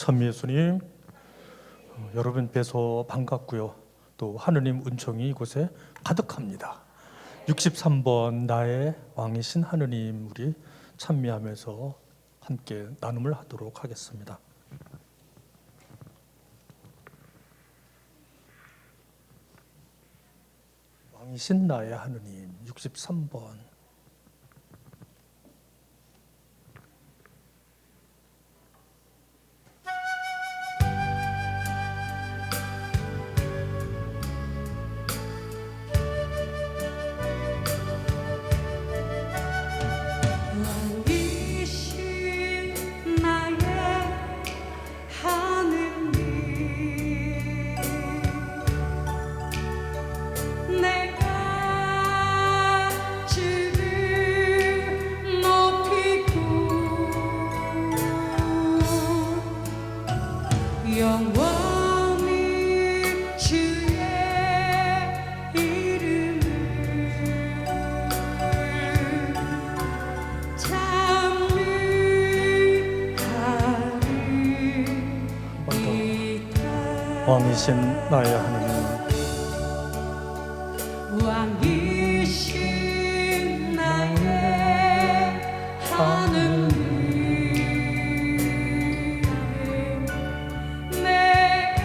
천미예수님, 여러분 뵈서 반갑고요. 또 하느님 은총이 이곳에 가득합니다. 63번 나의 왕이신 하느님, 우리 찬미하면서 함께 나눔을 하도록 하겠습니다. 왕이신 나의 하느님, 63번. 왕이신 나의 하느님, 왕이신 나의 하느님, 내가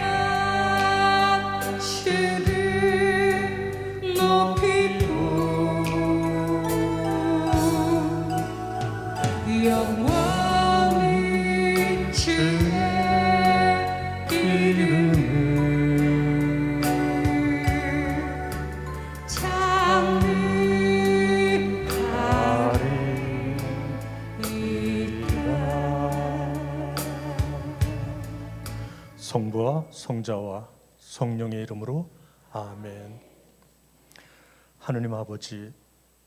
주를 높이고 영원히 주의 이름 성부와 성자와 성령의 이름으로 아멘. 하느님 아버지,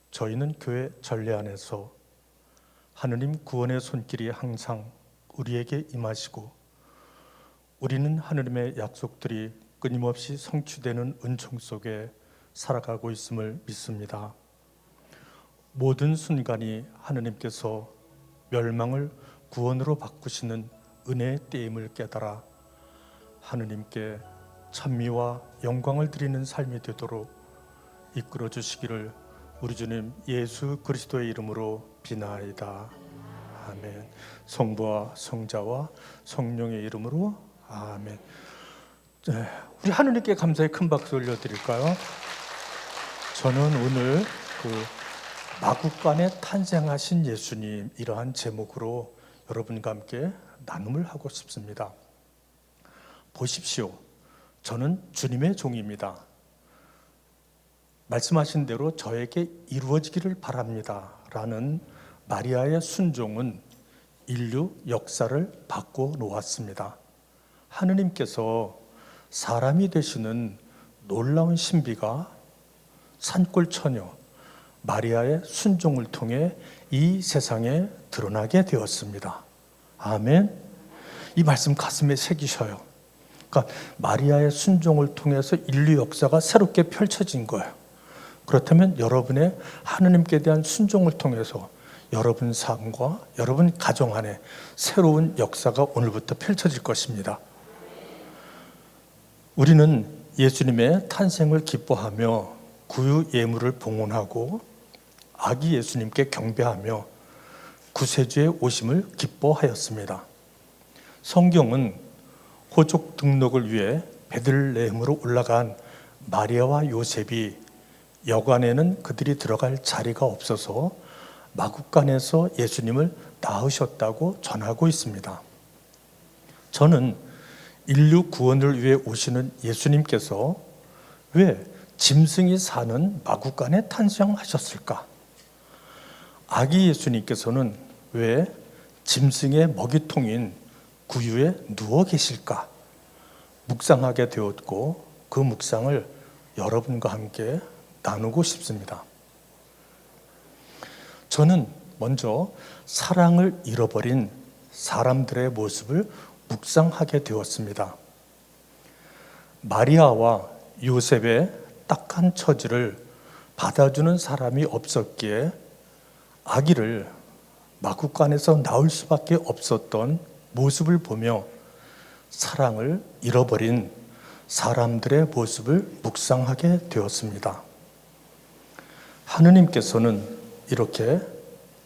저희는 교회 전례 안에서 하느님 구원의 손길이 항상 우리에게 임하시고 우리는 하느님의 약속들이 끊임없이 성취되는 은총 속에 살아가고 있음을 믿습니다. 모든 순간이 하느님께서 멸망을 구원으로 바꾸시는 은혜의 때임을 깨달아 하느님께 찬미와 영광을 드리는 삶이 되도록 이끌어 주시기를 우리 주님 예수 그리스도의 이름으로 비나이다. 아멘. 성부와 성자와 성령의 이름으로 아멘. 네, 우리 하느님께 감사의 큰 박수 올려드릴까요? 저는 오늘 마국간에 탄생하신 예수님, 이러한 제목으로 여러분과 함께 나눔을 하고 싶습니다. 보십시오. 저는 주님의 종입니다. 말씀하신 대로 저에게 이루어지기를 바랍니다 라는 마리아의 순종은 인류 역사를 바꿔 놓았습니다. 하느님께서 사람이 되시는 놀라운 신비가 산골 처녀 마리아의 순종을 통해 이 세상에 드러나게 되었습니다. 아멘. 이 말씀 가슴에 새기셔요. 그러니까 마리아의 순종을 통해서 인류 역사가 새롭게 펼쳐진 거예요. 그렇다면 여러분의 하느님께 대한 순종을 통해서 여러분 삶과 여러분 가정 안에 새로운 역사가 오늘부터 펼쳐질 것입니다. 우리는 예수님의 탄생을 기뻐하며 구유 예물을 봉헌하고 아기 예수님께 경배하며 구세주의 오심을 기뻐하였습니다. 성경은 호족 등록을 위해 베들레헴으로 올라간 마리아와 요셉이 여관에는 그들이 들어갈 자리가 없어서 마국간에서 예수님을 낳으셨다고 전하고 있습니다. 저는 인류 구원을 위해 오시는 예수님께서 왜 짐승이 사는 마국간에 탄생하셨을까? 아기 예수님께서는 왜 짐승의 먹이통인 구유에 누워 계실까? 묵상하게 되었고 그 묵상을 여러분과 함께 나누고 싶습니다. 저는 먼저 사랑을 잃어버린 사람들의 모습을 묵상하게 되었습니다. 마리아와 요셉의 딱한 처지를 받아주는 사람이 없었기에 아기를 마국간에서 낳을 수밖에 없었던 모습을 보며 사랑을 잃어버린 사람들의 모습을 묵상하게 되었습니다. 하느님께서는 이렇게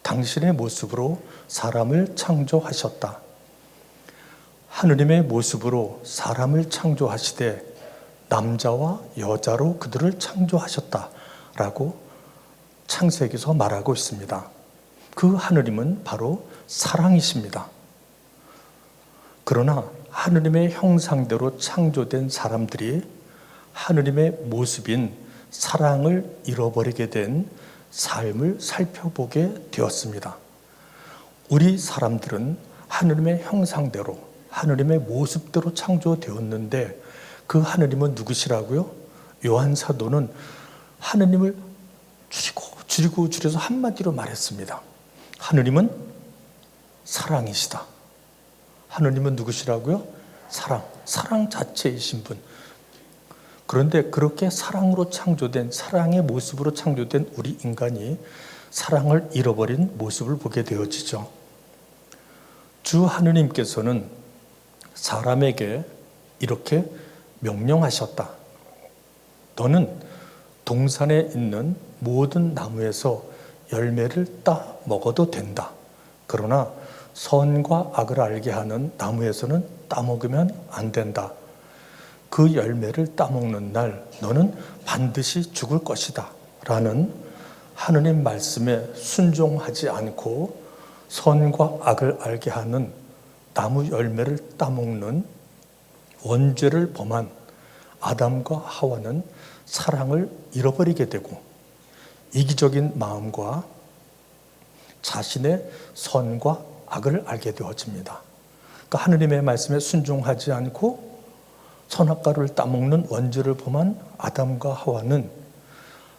당신의 모습으로 사람을 창조하셨다. 하느님의 모습으로 사람을 창조하시되 남자와 여자로 그들을 창조하셨다라고 창세기에서 말하고 있습니다. 그 하느님은 바로 사랑이십니다. 그러나 하느님의 형상대로 창조된 사람들이 하느님의 모습인 사랑을 잃어버리게 된 삶을 살펴보게 되었습니다. 우리 사람들은 하느님의 형상대로 하느님의 모습대로 창조되었는데 그 하느님은 누구시라고요? 요한 사도는 하느님을 줄여서 한마디로 말했습니다. 하느님은 사랑이시다. 하느님은 누구시라고요? 사랑 자체이신 분. 그런데 그렇게 사랑으로 창조된, 사랑의 모습으로 창조된 우리 인간이 사랑을 잃어버린 모습을 보게 되어지죠. 주 하느님께서는 사람에게 이렇게 명령하셨다. 너는 동산에 있는 모든 나무에서 열매를 따 먹어도 된다. 그러나 선과 악을 알게 하는 나무에서는 따먹으면 안 된다. 그 열매를 따먹는 날 너는 반드시 죽을 것이다. 라는 하느님 말씀에 순종하지 않고 선과 악을 알게 하는 나무 열매를 따먹는 원죄를 범한 아담과 하와는 사랑을 잃어버리게 되고 이기적인 마음과 자신의 선과 악을 알게 되어집니다. 그러니까 하느님의 말씀에 순종하지 않고 선악과를 따먹는 원죄를 범한 아담과 하와는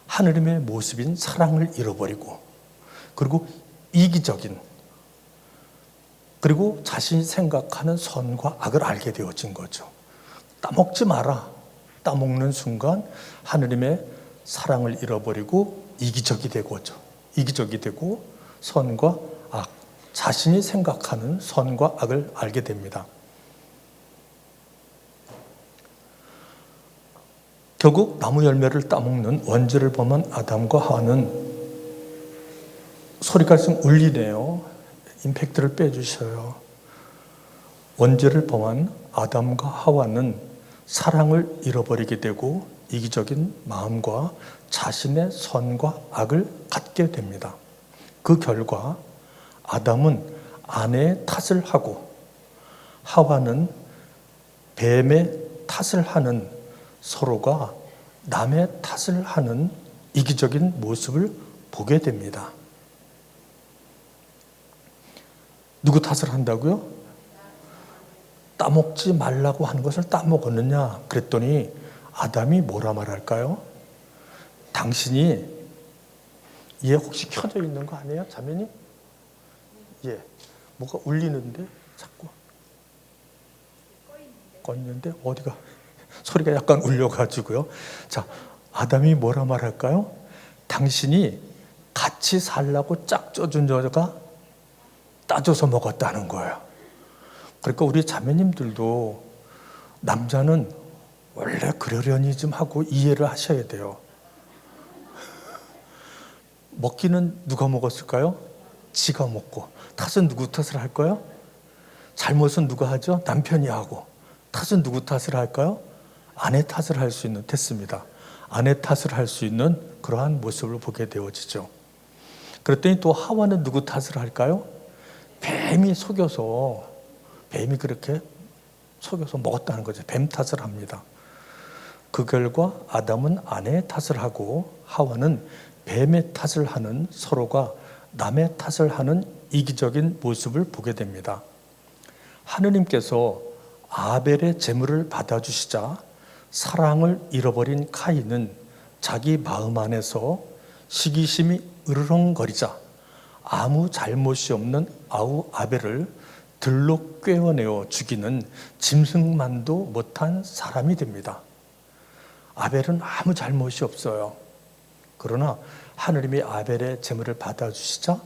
하느님의 모습인 사랑을 잃어버리고 그리고 이기적인 그리고 자신이 생각하는 선과 악을 알게 되어진 거죠. 따먹지 마라. 따먹는 순간 하느님의 사랑을 잃어버리고 이기적이 되고 선과 악, 자신이 생각하는 선과 악을 알게 됩니다. 결국 나무 열매를 따먹는 원죄를 범한 아담과 하와는 소리가 좀 울리네요. 임팩트를 빼주셔요. 원죄를 범한 아담과 하와는 사랑을 잃어버리게 되고 이기적인 마음과 자신의 선과 악을 갖게 됩니다. 그 결과 아담은 아내의 탓을 하고 하와는 뱀의 탓을 하는 서로가 남의 탓을 하는 이기적인 모습을 보게 됩니다. 누구 탓을 한다고요? 따먹지 말라고 하는 것을 따먹었느냐? 그랬더니 아담이 뭐라 말할까요? 당신이 얘 혹시 켜져 있는 거 아니에요? 자매님? 예, 뭐가 울리는데 자꾸 꺼 있는데 어디가 소리가 약간 울려가지고요. 자, 아담이 뭐라 말할까요? 당신이 같이 살라고 짝 쪄준 여자가 따져서 먹었다는 거예요. 그러니까 우리 자매님들도 남자는 원래 그러려니 좀 하고 이해를 하셔야 돼요. 먹기는 누가 먹었을까요? 지가 먹고. 탓은 누구 탓을 할까요? 잘못은 누가 하죠? 남편이 하고. 탓은 누구 탓을 할까요? 아내 탓을 할 수 있는, 됐습니다. 아내 탓을 할 수 있는 그러한 모습을 보게 되어지죠. 그랬더니 또 하와는 누구 탓을 할까요? 뱀이 그렇게 속여서 먹었다는 거죠. 뱀 탓을 합니다. 그 결과 아담은 아내의 탓을 하고 하와는 뱀의 탓을 하는 서로가 남의 탓을 하는 이기적인 모습을 보게 됩니다. 하느님께서 아벨의 제물을 받아주시자 사랑을 잃어버린 카인은 자기 마음 안에서 시기심이 으르렁거리자 아무 잘못이 없는 아우 아벨을 들로 꿰어내어 죽이는 짐승만도 못한 사람이 됩니다. 아벨은 아무 잘못이 없어요. 그러나 하느님이 아벨의 제물을 받아주시자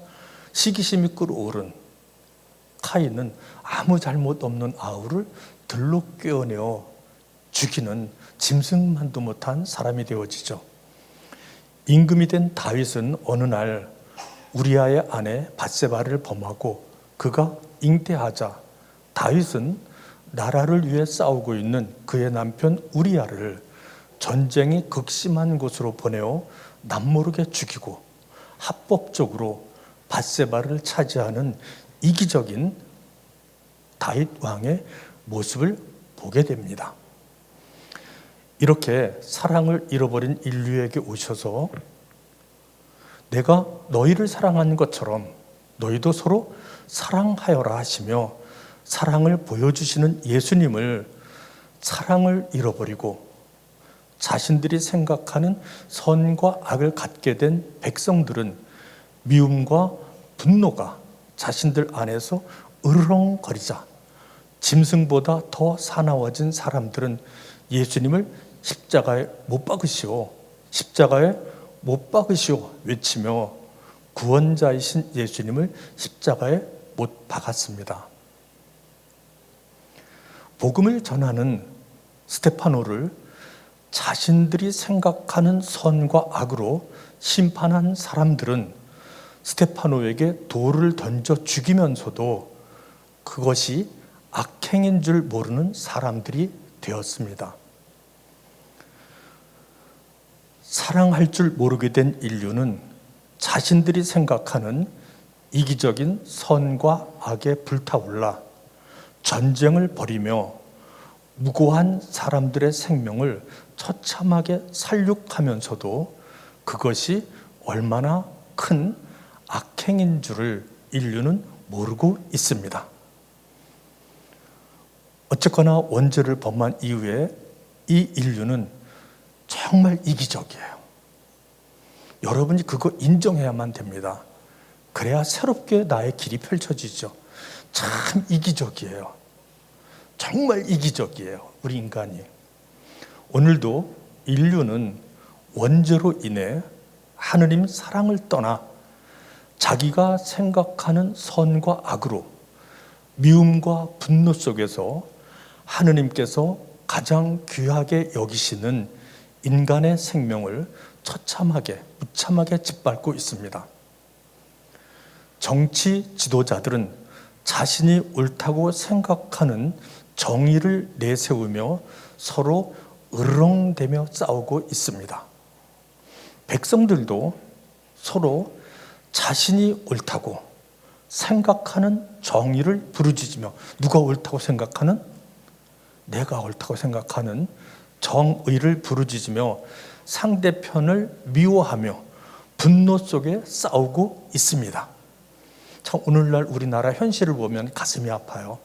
시기심이 끓어오른 카인은 아무 잘못 없는 아우를 들로 꿰어내어 죽이는 짐승만도 못한 사람이 되어지죠. 임금이 된 다윗은 어느 날 우리아의 아내 밧세바를 범하고 그가 잉태하자 다윗은 나라를 위해 싸우고 있는 그의 남편 우리아를 전쟁이 극심한 곳으로 보내어 남모르게 죽이고 합법적으로 밧세바를 차지하는 이기적인 다윗 왕의 모습을 보게 됩니다. 이렇게 사랑을 잃어버린 인류에게 오셔서 내가 너희를 사랑하는 것처럼 너희도 서로 사랑하여라 하시며 사랑을 보여주시는 예수님을 사랑을 잃어버리고 자신들이 생각하는 선과 악을 갖게 된 백성들은 미움과 분노가 자신들 안에서 으르렁거리자 짐승보다 더 사나워진 사람들은 예수님을 십자가에 못 박으시오, 십자가에 못 박으시오 외치며 구원자이신 예수님을 십자가에 못 박았습니다. 복음을 전하는 스데파노를 자신들이 생각하는 선과 악으로 심판한 사람들은 스데파노에게 돌을 던져 죽이면서도 그것이 악행인 줄 모르는 사람들이 되었습니다. 사랑할 줄 모르게 된 인류는 자신들이 생각하는 이기적인 선과 악에 불타올라 전쟁을 벌이며 무고한 사람들의 생명을 처참하게 살육하면서도 그것이 얼마나 큰 악행인 줄을 인류는 모르고 있습니다. 어쨌거나 원죄를 범한 이후에 이 인류는 정말 이기적이에요. 여러분이 그거 인정해야만 됩니다. 그래야 새롭게 나의 길이 펼쳐지죠. 참 이기적이에요. 정말 이기적이에요. 우리 인간이. 오늘도 인류는 원죄로 인해 하느님 사랑을 떠나 자기가 생각하는 선과 악으로 미움과 분노 속에서 하느님께서 가장 귀하게 여기시는 인간의 생명을 처참하게 무참하게 짓밟고 있습니다. 정치 지도자들은 자신이 옳다고 생각하는 정의를 내세우며 서로 으르렁대며 싸우고 있습니다. 백성들도 서로 자신이 옳다고 생각하는 정의를 부르짖으며 누가 옳다고 생각하는? 내가 옳다고 생각하는 정의를 부르짖으며 상대편을 미워하며 분노 속에 싸우고 있습니다. 참 오늘날 우리나라 현실을 보면 가슴이 아파요.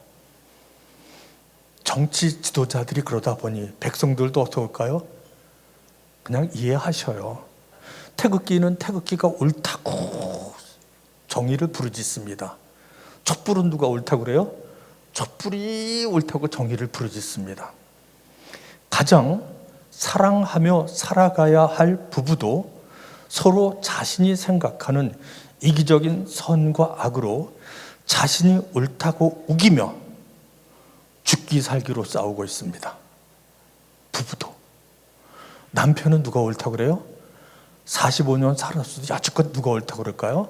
정치 지도자들이 그러다 보니 백성들도 어떨까요? 그냥 이해하셔요. 태극기는 태극기가 옳다고 정의를 부르짖습니다. 촛불은 누가 옳다고 그래요? 촛불이 옳다고 정의를 부르짖습니다. 가장 사랑하며 살아가야 할 부부도 서로 자신이 생각하는 이기적인 선과 악으로 자신이 옳다고 우기며 죽기 살기로 싸우고 있습니다. 부부도. 남편은 누가 옳다고 그래요? 45년 살았어도 여지껏 누가 옳다고 그럴까요?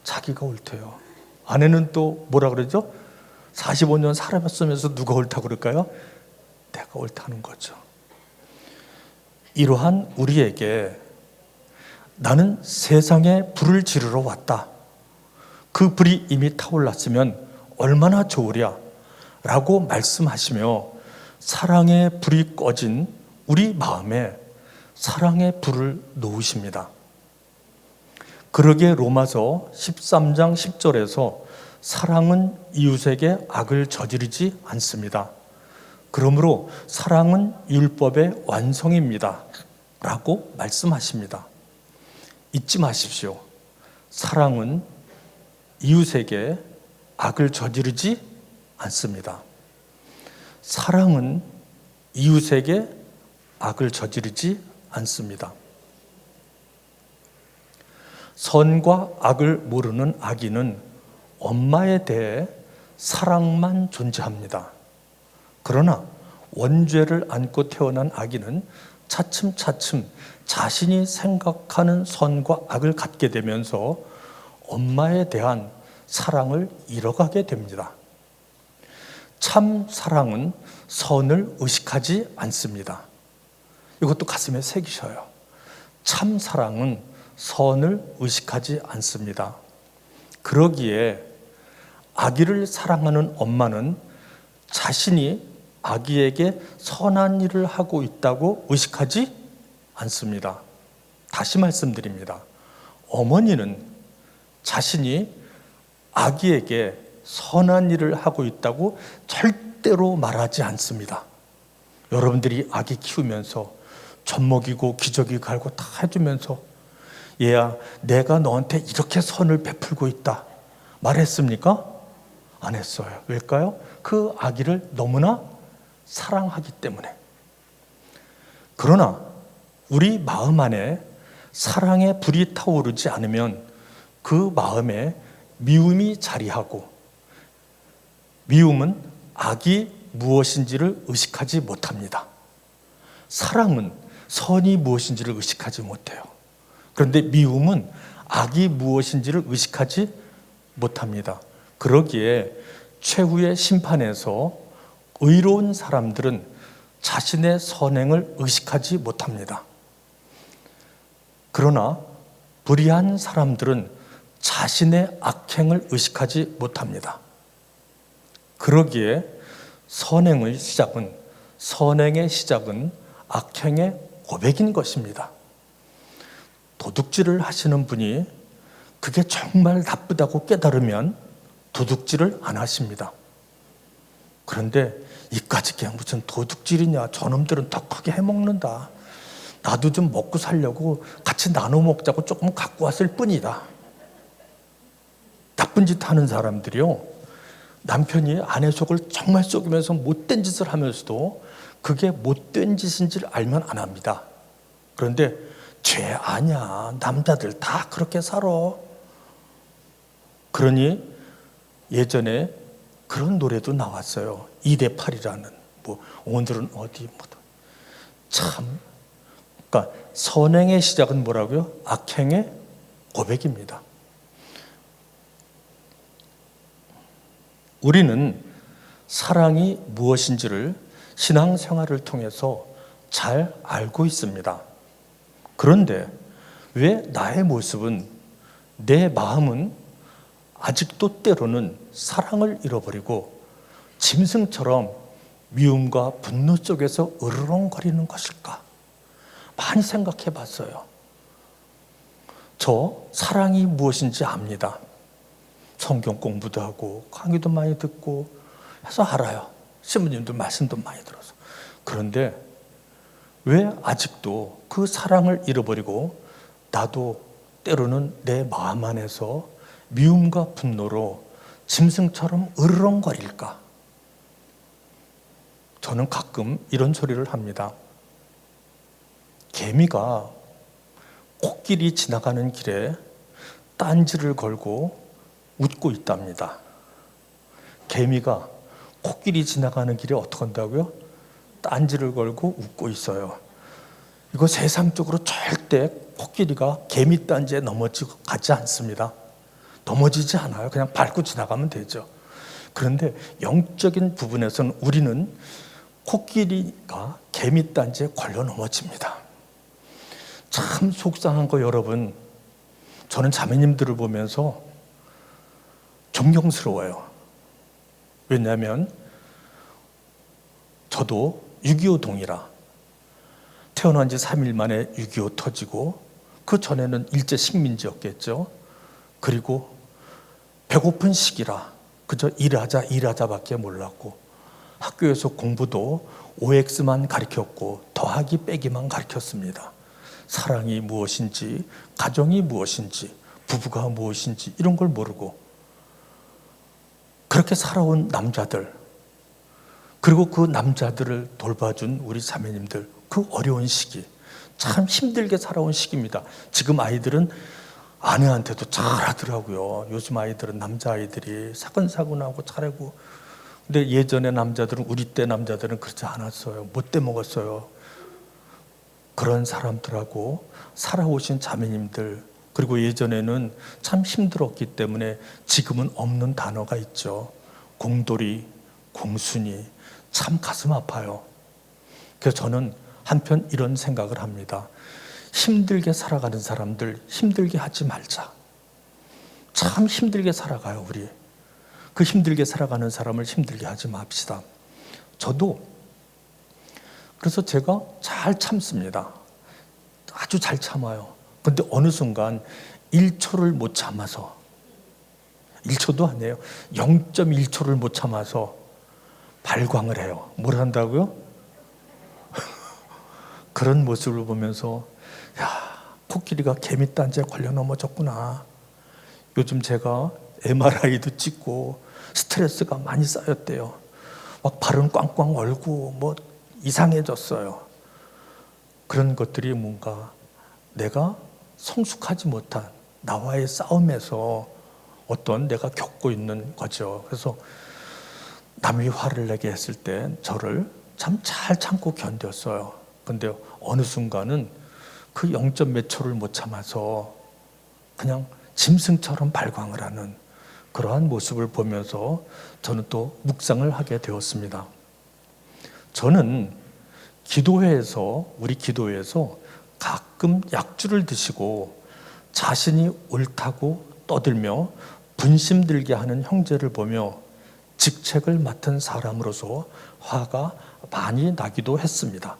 자기가 옳대요. 아내는 또 뭐라 그러죠? 45년 살아봤으면서 누가 옳다고 그럴까요? 내가 옳다는 거죠. 이러한 우리에게 나는 세상에 불을 지르러 왔다. 그 불이 이미 타올랐으면 얼마나 좋으랴 라고 말씀하시며 사랑의 불이 꺼진 우리 마음에 사랑의 불을 놓으십니다. 그러기에 로마서 13장 10절에서 사랑은 이웃에게 악을 저지르지 않습니다. 그러므로 사랑은 율법의 완성입니다. 라고 말씀하십니다. 잊지 마십시오. 사랑은 이웃에게 악을 저지르지 않습니다. 사랑은 이웃에게 악을 저지르지 않습니다. 선과 악을 모르는 아기는 엄마에 대해 사랑만 존재합니다. 그러나 원죄를 안고 태어난 아기는 차츰차츰 자신이 생각하는 선과 악을 갖게 되면서 엄마에 대한 사랑을 잃어가게 됩니다. 참 사랑은 선을 의식하지 않습니다. 이것도 가슴에 새기셔요. 참 사랑은 선을 의식하지 않습니다. 그러기에 아기를 사랑하는 엄마는 자신이 아기에게 선한 일을 하고 있다고 의식하지 않습니다. 다시 말씀드립니다. 어머니는 자신이 아기에게 선한 일을 하고 있다고 절대로 말하지 않습니다. 여러분들이 아기 키우면서 젖 먹이고 기저귀 갈고 다 해주면서 얘야 내가 너한테 이렇게 선을 베풀고 있다 말했습니까? 안 했어요. 왜일까요? 그 아기를 너무나 사랑하기 때문에. 그러나 우리 마음 안에 사랑의 불이 타오르지 않으면 그 마음에 미움이 자리하고, 미움은 악이 무엇인지를 의식하지 못합니다. 사랑은 선이 무엇인지를 의식하지 못해요. 그런데 미움은 악이 무엇인지를 의식하지 못합니다. 그러기에 최후의 심판에서 의로운 사람들은 자신의 선행을 의식하지 못합니다. 그러나 불의한 사람들은 자신의 악행을 의식하지 못합니다. 그러기에 선행의 시작은 악행의 고백인 것입니다. 도둑질을 하시는 분이 그게 정말 나쁘다고 깨달으면 도둑질을 안 하십니다. 그런데 이까짓 게 무슨 도둑질이냐, 저놈들은 더 크게 해먹는다, 나도 좀 먹고 살려고 같이 나눠 먹자고 조금 갖고 왔을 뿐이다. 나쁜 짓 하는 사람들이요, 남편이 아내 속을 정말 썩이면서 못된 짓을 하면서도 그게 못된 짓인지를 알면 안 합니다. 그런데 죄 아냐, 남자들 다 그렇게 살아. 그러니 예전에 그런 노래도 나왔어요. 2대8이라는, 오늘은 어디, 참. 그러니까 선행의 시작은 뭐라고요? 악행의 고백입니다. 우리는 사랑이 무엇인지를 신앙생활을 통해서 잘 알고 있습니다. 그런데 왜 나의 모습은, 내 마음은 아직도 때로는 사랑을 잃어버리고 짐승처럼 미움과 분노 속에서 으르렁거리는 것일까? 많이 생각해 봤어요. 저 사랑이 무엇인지 압니다. 성경 공부도 하고 강의도 많이 듣고 해서 알아요. 신부님들 말씀도 많이 들어서. 그런데 왜 아직도 그 사랑을 잃어버리고 나도 때로는 내 마음 안에서 미움과 분노로 짐승처럼 으르렁거릴까? 저는 가끔 이런 소리를 합니다. 개미가 코끼리 지나가는 길에 딴지를 걸고 웃고 있답니다. 개미가 코끼리 지나가는 길에 어떻게 한다고요? 딴지를 걸고 웃고 있어요. 이거 세상적으로 절대 코끼리가 개미 딴지에 넘어지지 않습니다. 넘어지지 않아요. 그냥 밟고 지나가면 되죠. 그런데 영적인 부분에서는 우리는 코끼리가 개미 딴지에 걸려 넘어집니다. 참 속상한 거 여러분, 저는 자매님들을 보면서 존경스러워요. 왜냐하면 저도 6.25 동이라 태어난 지 3일 만에 6.25 터지고, 그 전에는 일제 식민지였겠죠. 그리고 배고픈 시기라 그저 일하자밖에 몰랐고, 학교에서 공부도 OX만 가르쳤고 더하기 빼기만 가르쳤습니다. 사랑이 무엇인지, 가정이 무엇인지, 부부가 무엇인지 이런 걸 모르고 그렇게 살아온 남자들, 그리고 그 남자들을 돌봐준 우리 자매님들, 그 어려운 시기, 참 힘들게 살아온 시기입니다. 지금 아이들은 아내한테도 잘하더라고요. 요즘 아이들은 남자아이들이 사근사근하고 잘하고. 근데 예전에 남자들은, 우리 때 남자들은 그렇지 않았어요. 못돼 먹었어요. 그런 사람들하고 살아오신 자매님들, 그리고 예전에는 참 힘들었기 때문에 지금은 없는 단어가 있죠. 공돌이, 공순이. 참 가슴 아파요. 그래서 저는 한편 이런 생각을 합니다. 힘들게 살아가는 사람들 힘들게 하지 말자. 참 힘들게 살아가요, 우리. 그 힘들게 살아가는 사람을 힘들게 하지 맙시다. 저도 그래서 제가 잘 참습니다. 아주 잘 참아요. 근데 어느 순간 1초를 못 참아서, 1초도 아니에요, 0.1초를 못 참아서 발광을 해요. 뭘 한다고요? 그런 모습을 보면서 야, 코끼리가 개미단지에 걸려 넘어졌구나. 요즘 제가 MRI도 찍고 스트레스가 많이 쌓였대요. 막 발은 꽝꽝 얼고 뭐 이상해졌어요. 그런 것들이 뭔가 내가 성숙하지 못한 나와의 싸움에서 어떤 내가 겪고 있는 거죠. 그래서 남이 화를 내게 했을 때 저를 참 잘 참고 견뎠어요. 근데 어느 순간은 그 0점 몇 초를 못 참아서 그냥 짐승처럼 발광을 하는 그러한 모습을 보면서 저는 또 묵상을 하게 되었습니다. 저는 우리 기도회에서 가끔 약주를 드시고 자신이 옳다고 떠들며 분심 들게 하는 형제를 보며 직책을 맡은 사람으로서 화가 많이 나기도 했습니다.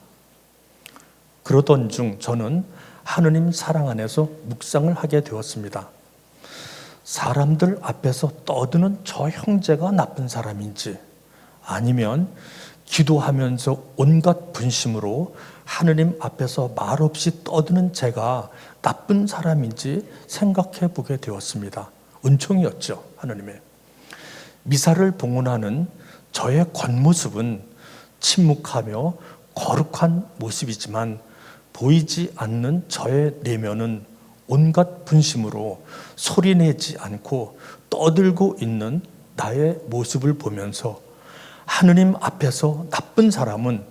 그러던 중 저는 하느님 사랑 안에서 묵상을 하게 되었습니다. 사람들 앞에서 떠드는 저 형제가 나쁜 사람인지, 아니면 기도하면서 온갖 분심으로 하느님 앞에서 말없이 떠드는 제가 나쁜 사람인지 생각해 보게 되었습니다. 은총이었죠, 하느님의. 미사를 봉헌하는 저의 겉모습은 침묵하며 거룩한 모습이지만 보이지 않는 저의 내면은 온갖 분심으로 소리내지 않고 떠들고 있는 나의 모습을 보면서 하느님 앞에서 나쁜 사람은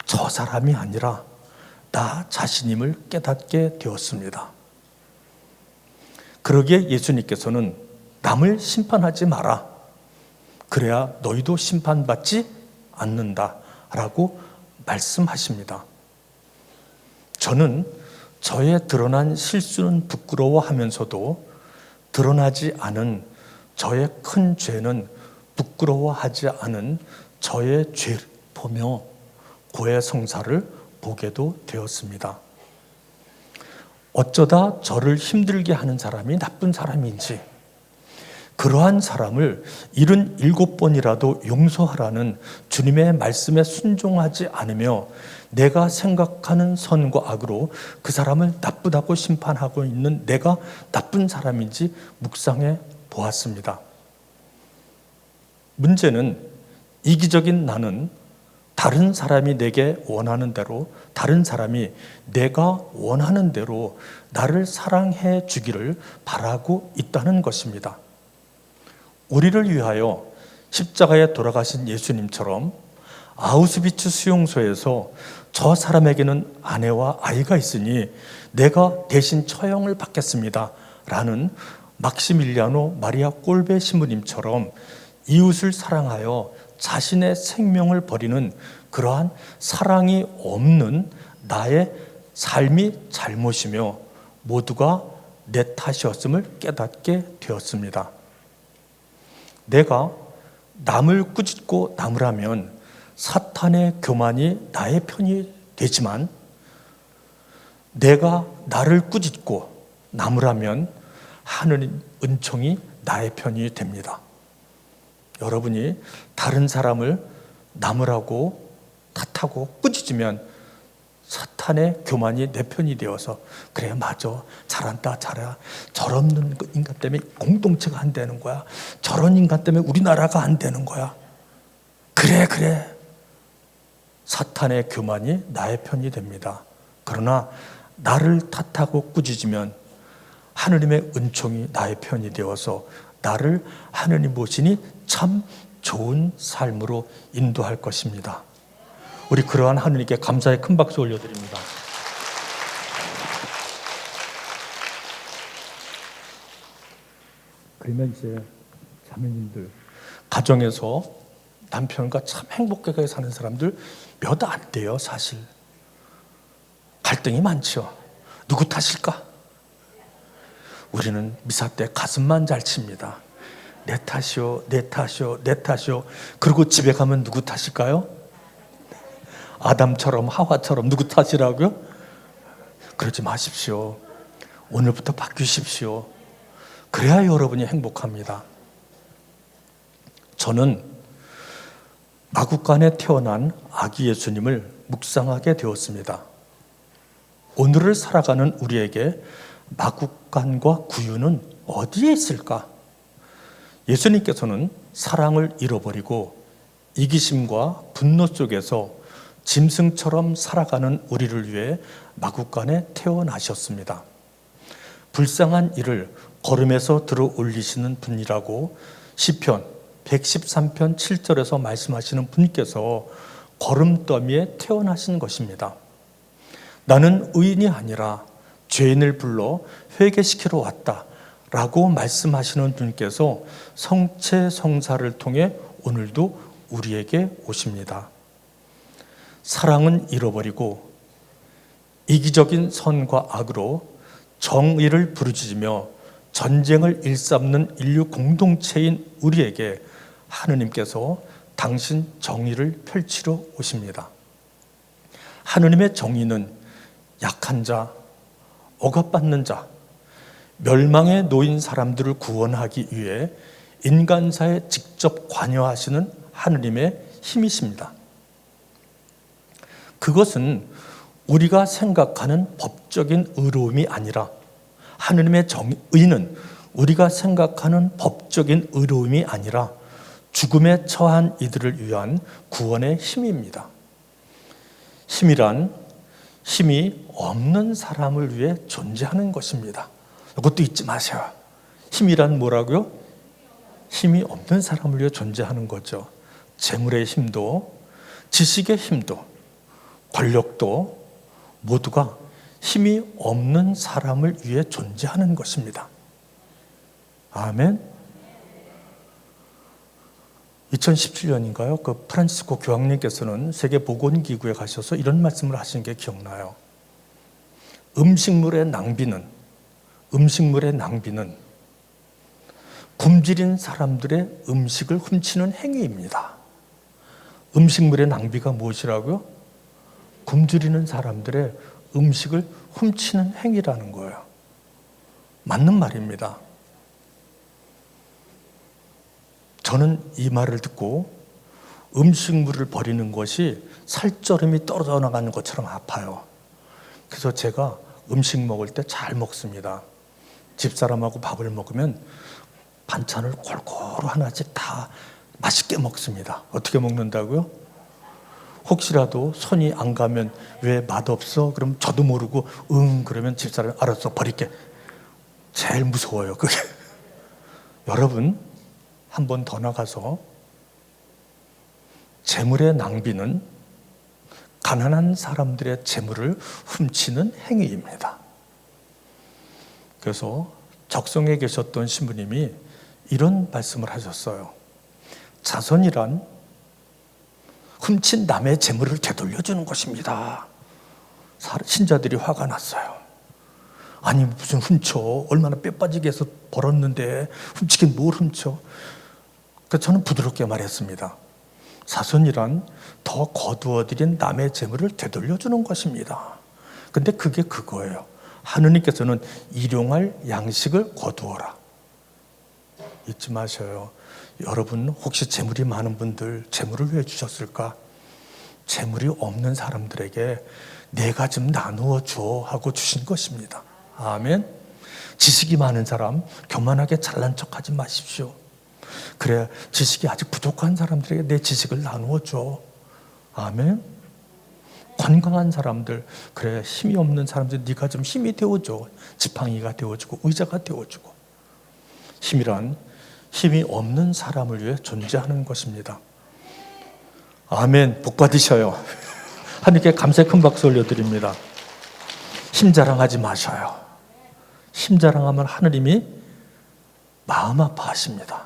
저 사람이 아니라 나 자신임을 깨닫게 되었습니다. 그러기에 예수님께서는 남을 심판하지 마라. 그래야 너희도 심판받지 않는다라고 말씀하십니다. 저는 저의 드러난 실수는 부끄러워하면서도 드러나지 않은 저의 큰 죄는 부끄러워하지 않은 저의 죄를 보며 고해성사를 보게도 되었습니다. 어쩌다 저를 힘들게 하는 사람이 나쁜 사람인지, 그러한 사람을 77번이라도 용서하라는 주님의 말씀에 순종하지 않으며 내가 생각하는 선과 악으로 그 사람을 나쁘다고 심판하고 있는 내가 나쁜 사람인지 묵상해 보았습니다. 문제는 이기적인 나는 다른 사람이 내게 원하는 대로, 다른 사람이 내가 원하는 대로 나를 사랑해 주기를 바라고 있다는 것입니다. 우리를 위하여 십자가에 돌아가신 예수님처럼 아우슈비츠 수용소에서 저 사람에게는 아내와 아이가 있으니 내가 대신 처형을 받겠습니다 라는 막시밀리아노 마리아 꼴베 신부님처럼 이웃을 사랑하여 자신의 생명을 버리는 그러한 사랑이 없는 나의 삶이 잘못이며 모두가 내 탓이었음을 깨닫게 되었습니다. 내가 남을 꾸짖고 나무라면 사탄의 교만이 나의 편이 되지만, 내가 나를 꾸짖고 나무라면 하느님 은총이 나의 편이 됩니다. 여러분이 다른 사람을 나무라고 탓하고 꾸짖으면 사탄의 교만이 내 편이 되어서 그래 맞아 잘한다 잘해, 저런 인간 때문에 공동체가 안 되는 거야, 저런 인간 때문에 우리나라가 안 되는 거야, 그래 사탄의 교만이 나의 편이 됩니다. 그러나 나를 탓하고 꾸짖으면 하느님의 은총이 나의 편이 되어서 나를 하느님 모시니 참 좋은 삶으로 인도할 것입니다. 우리 그러한 하느님께 감사의 큰 박수 올려드립니다. 그러면 이제 자매님들, 가정에서 남편과 참 행복하게 사는 사람들 몇 안 돼요. 사실 갈등이 많죠. 누구 탓일까? 우리는 미사 때 가슴만 잘 칩니다. 내 탓이요, 내 탓이요, 내 탓이요. 그리고 집에 가면 누구 탓일까요? 아담처럼 하와처럼 누구 탓이라고요? 그러지 마십시오. 오늘부터 바뀌십시오. 그래야 여러분이 행복합니다. 저는 마국간에 태어난 아기 예수님을 묵상하게 되었습니다. 오늘을 살아가는 우리에게 마국간과 구유는 어디에 있을까? 예수님께서는 사랑을 잃어버리고 이기심과 분노 속에서 짐승처럼 살아가는 우리를 위해 마국간에 태어나셨습니다. 불쌍한 이를 걸음에서 들어 올리시는 분이라고 시편 113편 7절에서 말씀하시는 분께서 걸음더미에 태어나신 것입니다. 나는 의인이 아니라 죄인을 불러 회개시키러 왔다 라고 말씀하시는 분께서 성체성사를 통해 오늘도 우리에게 오십니다. 사랑은 잃어버리고 이기적인 선과 악으로 정의를 부르짖으며 전쟁을 일삼는 인류 공동체인 우리에게 하느님께서 당신 정의를 펼치러 오십니다. 하느님의 정의는 약한 자, 억압받는 자, 멸망에 놓인 사람들을 구원하기 위해 인간사에 직접 관여하시는 하느님의 힘이십니다. 그것은 우리가 생각하는 법적인 의로움이 아니라 하느님의 의는 우리가 생각하는 법적인 의로움이 아니라 죽음에 처한 이들을 위한 구원의 힘입니다. 힘이란 힘이 없는 사람을 위해 존재하는 것입니다. 이것도 잊지 마세요. 힘이란 뭐라고요? 힘이 없는 사람을 위해 존재하는 거죠. 재물의 힘도, 지식의 힘도, 권력도 모두가 힘이 없는 사람을 위해 존재하는 것입니다. 아멘. 2017년인가요? 그 프란치스코 교황님께서는 세계보건기구에 가셔서 이런 말씀을 하신 게 기억나요. 음식물의 낭비는 굶주린 사람들의 음식을 훔치는 행위입니다. 음식물의 낭비가 무엇이라고요? 굶주리는 사람들의 음식을 훔치는 행위라는 거예요. 맞는 말입니다. 저는 이 말을 듣고 음식물을 버리는 것이 살쪄름이 떨어져 나가는 것처럼 아파요. 그래서 제가 음식 먹을 때 잘 먹습니다. 집사람하고 밥을 먹으면 반찬을 골고루 하나씩 다 맛있게 먹습니다. 어떻게 먹는다고요? 혹시라도 손이 안 가면 왜 맛없어? 그럼 저도 모르고 그러면 집사람이 알았어 버릴게. 제일 무서워요 그게. 여러분 한 번 더 나가서 재물의 낭비는 가난한 사람들의 재물을 훔치는 행위입니다. 그래서 적성에 계셨던 신부님이 이런 말씀을 하셨어요. 자선이란 훔친 남의 재물을 되돌려주는 것입니다. 신자들이 화가 났어요. 아니 무슨 훔쳐, 얼마나 뼈빠지게 해서 벌었는데 훔치긴 뭘 훔쳐. 그래서 저는 부드럽게 말했습니다. 자선이란 더 거두어들인 남의 재물을 되돌려주는 것입니다. 근데 그게 그거예요. 하느님께서는 일용할 양식을 거두어라. 잊지 마셔요. 여러분 혹시 재물이 많은 분들 재물을 왜 주셨을까? 재물이 없는 사람들에게 내가 좀 나누어 줘 하고 주신 것입니다. 아멘. 지식이 많은 사람 교만하게 잘난 척하지 마십시오. 그래 지식이 아직 부족한 사람들에게 내 지식을 나누어 줘. 아멘. 건강한 사람들, 그래 힘이 없는 사람들 네가 좀 힘이 되어줘. 지팡이가 되어주고 의자가 되어주고. 힘이란 힘이 없는 사람을 위해 존재하는 것입니다. 아멘. 복 받으셔요. 하나님께 감사의 큰 박수 올려드립니다. 힘 자랑하지 마셔요. 힘 자랑하면 하느님이 마음 아파하십니다.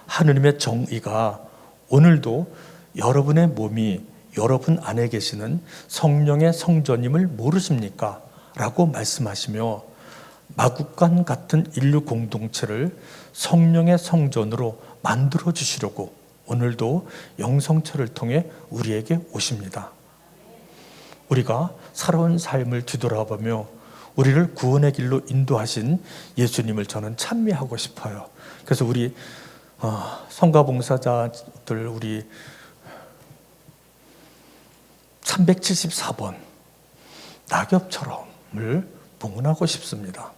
하느님의 정의가 오늘도 여러분의 몸이 여러분 안에 계시는 성령의 성전임을 모르십니까? 라고 말씀하시며 마국간 같은 인류 공동체를 성령의 성전으로 만들어 주시려고 오늘도 영성체를 통해 우리에게 오십니다. 우리가 살아온 삶을 뒤돌아보며 우리를 구원의 길로 인도하신 예수님을 저는 찬미하고 싶어요. 그래서 우리 성가봉사자들 우리 374번 낙엽처럼을 봉헌하고 싶습니다.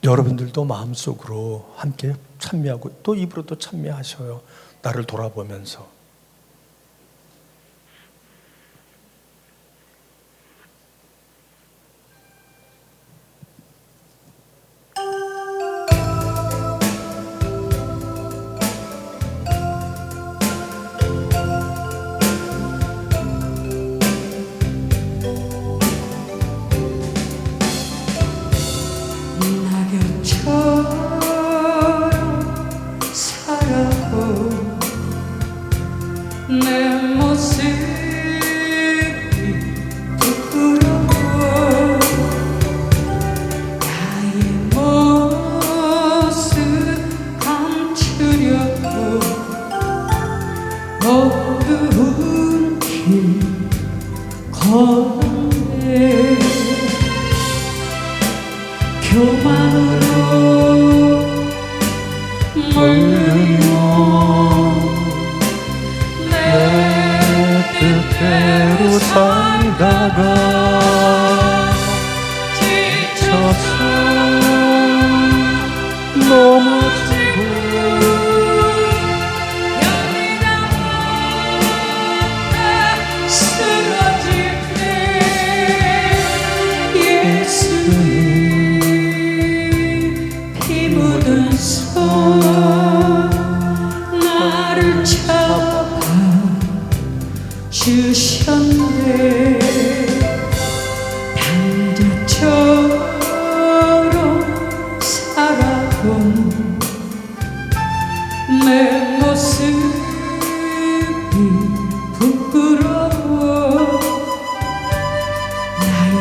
여러분들도 마음속으로 함께 찬미하고 또 입으로도 찬미하셔요. 나를 돌아보면서. 내 모습이 부끄러워 나의 모습 감추려고 어두운 길 걷네 교만으로 물들며 뜻대로 살다가 지쳐서 넘어지고 여기가 쓰러질 때 예수님 피 묻은 손 나를 잡아 주셨네 당자처럼 살아온 내 모습이 부끄러워 나의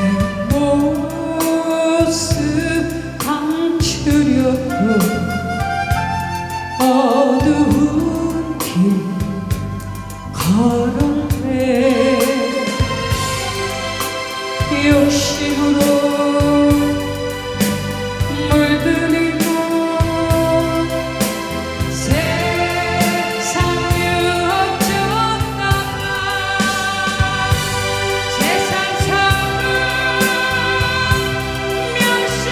모습 감추려고 어두운 길 걸었네 욕심으로 물들이고 세상 유혹줬다가 세상 삶을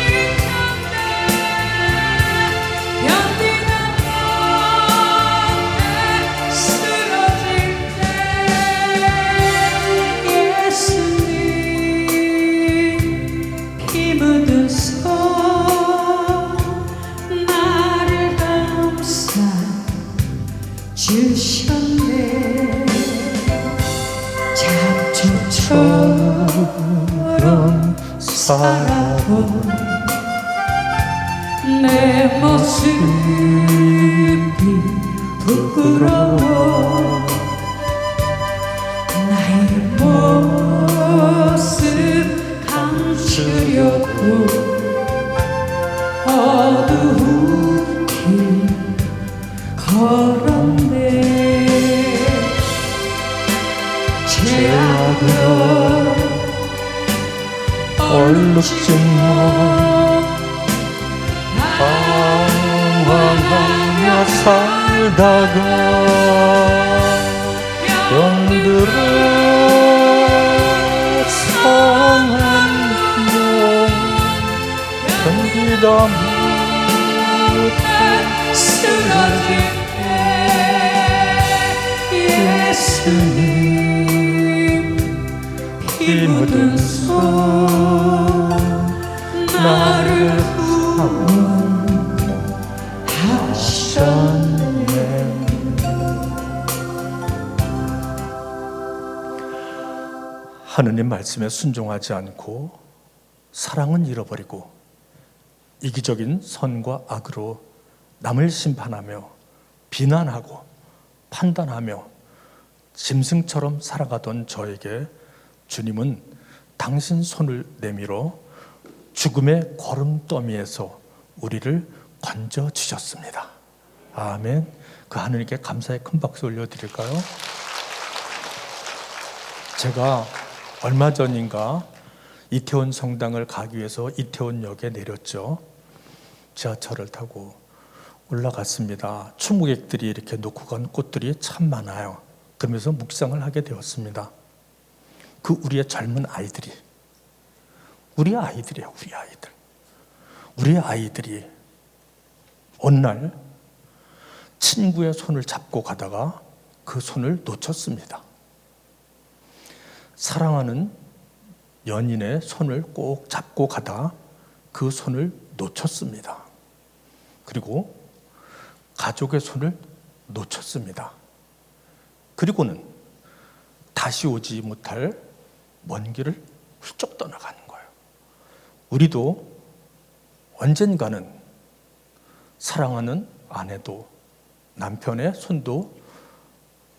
멸시쳤네 견디다 못해 쓰러질 때 예수님 피 묻은 손 나를 감싸 주셨네 잡초처럼 살아온 내 모습이 부끄러워 나의 모습 감추려고 어두운 길 걸었네 죄악으로 얼룩진 몸 방황하며 살 살다가 병들어 상한 영 견디다 못해 쓰러질 때 예수님 피 묻은 손 나를 구원하셨네. 하느님 말씀에 순종하지 않고 사랑은 잃어버리고 이기적인 선과 악으로 남을 심판하며 비난하고 판단하며 짐승처럼 살아가던 저에게 주님은 당신 손을 내밀어 죽음의 거름더미에서 우리를 건져주셨습니다. 아멘. 그 하느님께 감사의 큰 박수 올려드릴까요? 제가 얼마 전인가 이태원 성당을 가기 위해서 이태원역에 내렸죠. 지하철을 타고 올라갔습니다. 추모객들이 이렇게 놓고 간 꽃들이 참 많아요. 그러면서 묵상을 하게 되었습니다. 그 우리의 젊은 아이들이, 우리 아이들이에요. 우리 아이들이 어느 날 친구의 손을 잡고 가다가 그 손을 놓쳤습니다. 사랑하는 연인의 손을 꼭 잡고 가다 그 손을 놓쳤습니다. 그리고 가족의 손을 놓쳤습니다. 그리고는 다시 오지 못할 먼 길을 훌쩍 떠나가는 거예요. 우리도 언젠가는 사랑하는 아내도 남편의 손도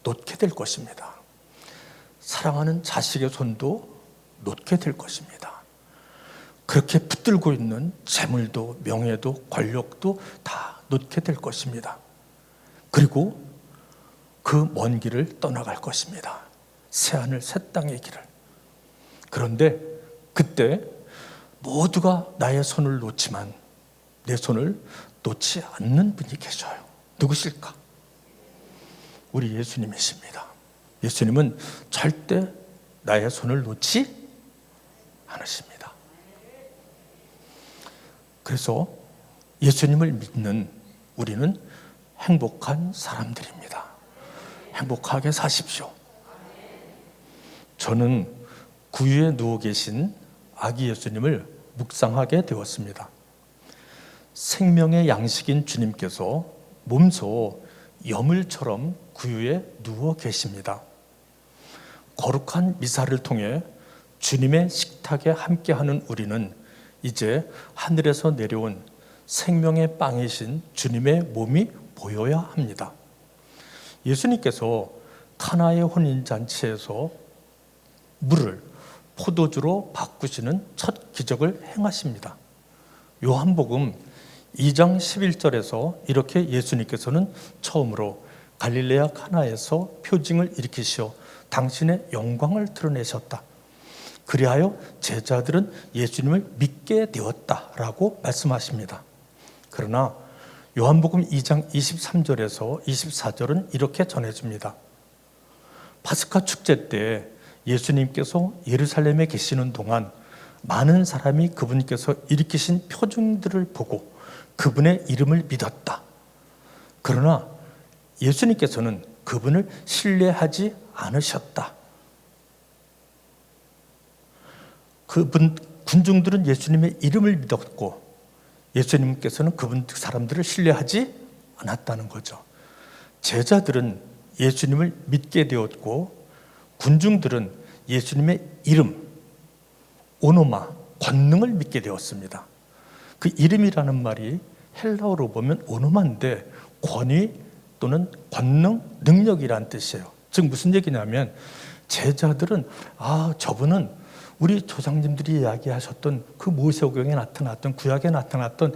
놓게 될 것입니다. 사랑하는 자식의 손도 놓게 될 것입니다. 그렇게 붙들고 있는 재물도 명예도 권력도 다 놓게 될 것입니다. 그리고 그 먼 길을 떠나갈 것입니다. 새하늘 새 땅의 길을. 그런데 그때 모두가 나의 손을 놓지만 내 손을 놓지 않는 분이 계셔요. 누구실까? 우리 예수님이십니다. 예수님은 절대 나의 손을 놓지 않으십니다. 그래서 예수님을 믿는 우리는 행복한 사람들입니다. 행복하게 사십시오. 저는 구유에 누워 계신 아기 예수님을 묵상하게 되었습니다. 생명의 양식인 주님께서 몸소 여물처럼 구유에 누워 계십니다. 거룩한 미사를 통해 주님의 식탁에 함께하는 우리는 이제 하늘에서 내려온 생명의 빵이신 주님의 몸이 보여야 합니다. 예수님께서 카나의 혼인잔치에서 물을 포도주로 바꾸시는 첫 기적을 행하십니다. 요한복음 2장 11절에서 이렇게 예수님께서는 처음으로 갈릴레아 카나에서 표징을 일으키시어 당신의 영광을 드러내셨다. 그리하여 제자들은 예수님을 믿게 되었다라고 말씀하십니다. 그러나 요한복음 2장 23절에서 24절은 이렇게 전해집니다. 파스카 축제 때 예수님께서 예루살렘에 계시는 동안 많은 사람이 그분께서 일으키신 표징들을 보고 그분의 이름을 믿었다. 그러나 예수님께서는 그분을 신뢰하지 않으셨다. 군중들은 예수님의 이름을 믿었고 예수님께서는 그분 사람들을 신뢰하지 않았다는 거죠. 제자들은 예수님을 믿게 되었고 군중들은 예수님의 이름, 오노마, 권능을 믿게 되었습니다. 그 이름이라는 말이 헬라어로 보면 오노마인데 권위 또는 권능, 능력이란 뜻이에요. 즉 무슨 얘기냐면 제자들은 저분은 우리 조상님들이 이야기하셨던 그 모세오경에 나타났던 구약에 나타났던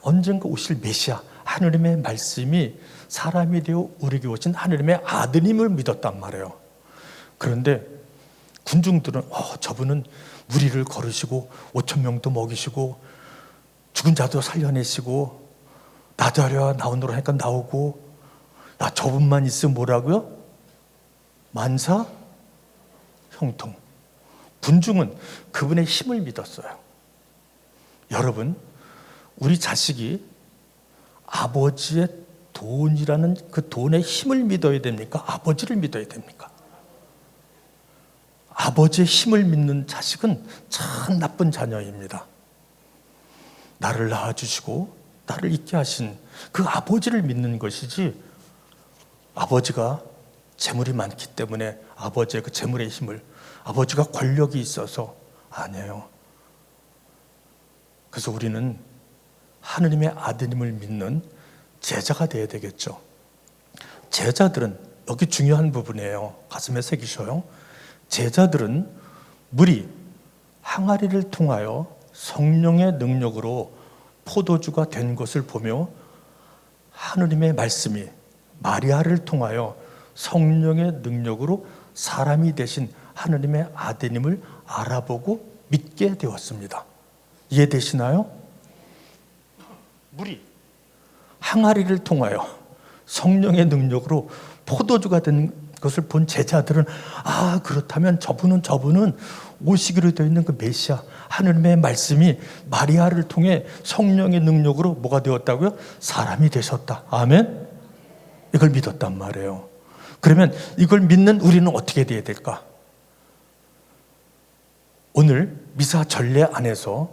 언젠가 오실 메시아 하느님의 말씀이 사람이 되어 우리에게 오신 하느님의 아드님을 믿었단 말이에요. 그런데 군중들은 저분은 무리를 거르시고 5천 명도 먹이시고 죽은 자도 살려내시고 나자랴 나오노라 하니까 나오고 나 저분만 있으면 뭐라고요? 만사 형통. 군중은 그분의 힘을 믿었어요. 여러분, 우리 자식이 아버지의 돈이라는 그 돈의 힘을 믿어야 됩니까? 아버지를 믿어야 됩니까? 아버지의 힘을 믿는 자식은 참 나쁜 자녀입니다. 나를 낳아주시고 나를 있게 하신 그 아버지를 믿는 것이지, 아버지가 재물이 많기 때문에 아버지의 그 재물의 힘을, 아버지가 권력이 있어서 아니에요. 그래서 우리는 하느님의 아드님을 믿는 제자가 되어야 되겠죠. 제자들은, 여기 중요한 부분이에요. 가슴에 새기셔요. 제자들은 물이 항아리를 통하여 성령의 능력으로 포도주가 된 것을 보며 하느님의 말씀이 마리아를 통하여 성령의 능력으로 사람이 되신 하느님의 아드님을 알아보고 믿게 되었습니다. 이해되시나요? 물이 항아리를 통하여 성령의 능력으로 포도주가 된 것을 본 제자들은, 아, 그렇다면 저분은 오시기로 되어 있는 그 메시아, 하느님의 말씀이 마리아를 통해 성령의 능력으로 뭐가 되었다고요? 사람이 되셨다. 아멘? 이걸 믿었단 말이에요. 그러면 이걸 믿는 우리는 어떻게 돼야 될까? 오늘 미사 전례 안에서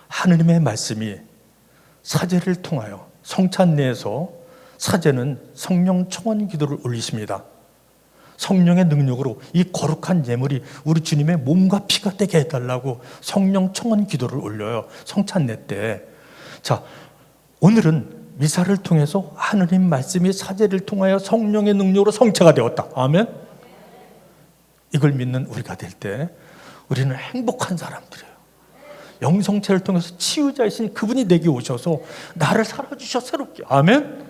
하느님의 말씀이 사제를 통하여, 성찬례에서 사제는 성령 청원 기도를 올리십니다. 성령의 능력으로 이 거룩한 예물이 우리 주님의 몸과 피가 되게 해달라고 성령 청원 기도를 올려요. 성찬례 때. 자, 오늘은 미사를 통해서 하느님 말씀이 사제를 통하여 성령의 능력으로 성체가 되었다. 아멘? 이걸 믿는 우리가 될 때 우리는 행복한 사람들이에요. 영성체를 통해서 치유자이신 그분이 내게 오셔서 나를 살아주셔 새롭게. 아멘?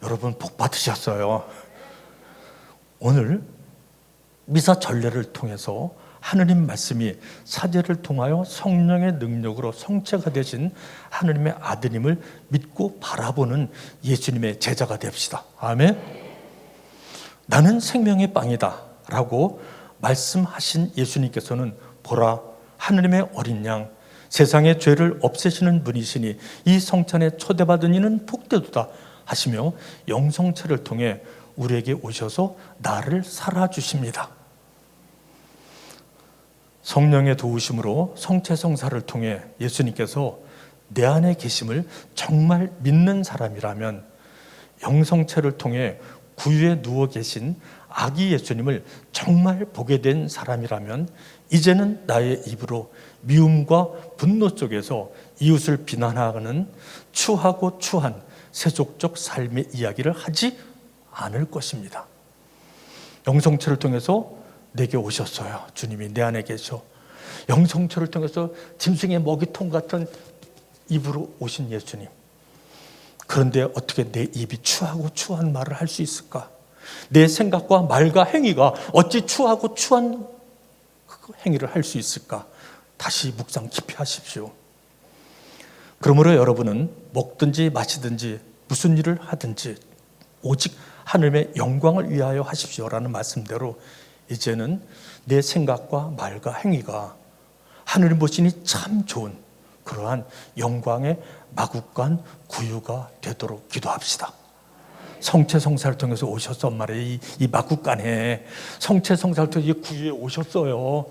여러분 복 받으셨어요. 오늘 미사 전례를 통해서 하느님 말씀이 사제를 통하여 성령의 능력으로 성체가 되신 하느님의 아드님을 믿고 바라보는 예수님의 제자가 됩시다. 아멘. 나는 생명의 빵이다 라고 말씀하신 예수님께서는, 보라, 하느님의 어린 양, 세상의 죄를 없애시는 분이시니 이 성찬에 초대받은 이는 복되도다 하시며 영성체를 통해 우리에게 오셔서 나를 살아주십니다. 성령의 도우심으로 성체성사를 통해 예수님께서 내 안에 계심을 정말 믿는 사람이라면, 영성체를 통해 구유에 누워 계신 아기 예수님을 정말 보게 된 사람이라면, 이제는 나의 입으로 미움과 분노 속에서 이웃을 비난하는 추하고 추한 세속적 삶의 이야기를 하지 않을 것입니다. 영성체를 통해서 내게 오셨어요. 주님이 내 안에 계셔. 영성체를 통해서 짐승의 먹이통 같은 입으로 오신 예수님. 그런데 어떻게 내 입이 추하고 추한 말을 할 수 있을까? 내 생각과 말과 행위가 어찌 추하고 추한 행위를 할 수 있을까? 다시 묵상 깊이 하십시오. 그러므로 여러분은 먹든지 마시든지 무슨 일을 하든지 오직 하느님의 영광을 위하여 하십시오라는 말씀대로 이제는 내 생각과 말과 행위가 하느님 보시니 참 좋은 그러한 영광의 마국간 구유가 되도록 기도합시다. 성체성사를 통해서 오셨단 말이에요. 이 마국간에 성체성사를 통해서 이 구유에 오셨어요.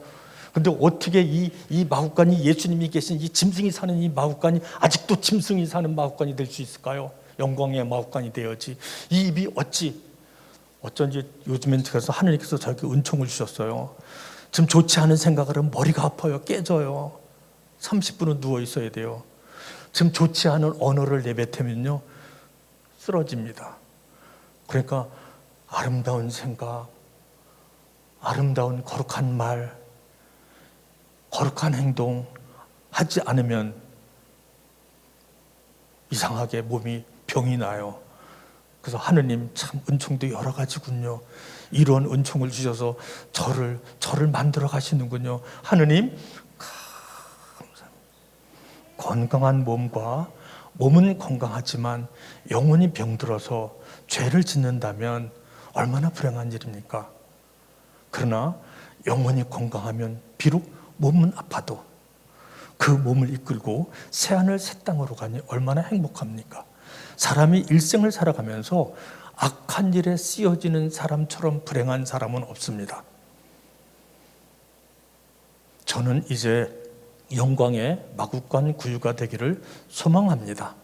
근데 어떻게 이 마국간이, 예수님이 계신 이 짐승이 사는 이 마국간이 아직도 짐승이 사는 마국간이 될 수 있을까요? 영광의 마국간이 되어야지. 이 입이 어쩐지 요즘엔 그래서 하느님께서 저에게 은총을 주셨어요. 좀 좋지 않은 생각을 하면 머리가 아파요. 깨져요. 30분은 누워 있어야 돼요. 좀 좋지 않은 언어를 내뱉으면요 쓰러집니다. 그러니까 아름다운 생각, 아름다운 거룩한 말, 거룩한 행동 하지 않으면 이상하게 몸이 병이 나요. 그래서 하느님 참 은총도 여러 가지군요. 이런 은총을 주셔서 저를 만들어 가시는군요. 하느님 감사합니다. 건강한 몸과 몸은 건강하지만 영혼이 병들어서 죄를 짓는다면 얼마나 불행한 일입니까? 그러나 영혼이 건강하면 비록 몸은 아파도 그 몸을 이끌고 새하늘 새 땅으로 가니 얼마나 행복합니까? 사람이 일생을 살아가면서 악한 일에 쓰여지는 사람처럼 불행한 사람은 없습니다. 저는 이제 영광의 마국간 구유가 되기를 소망합니다.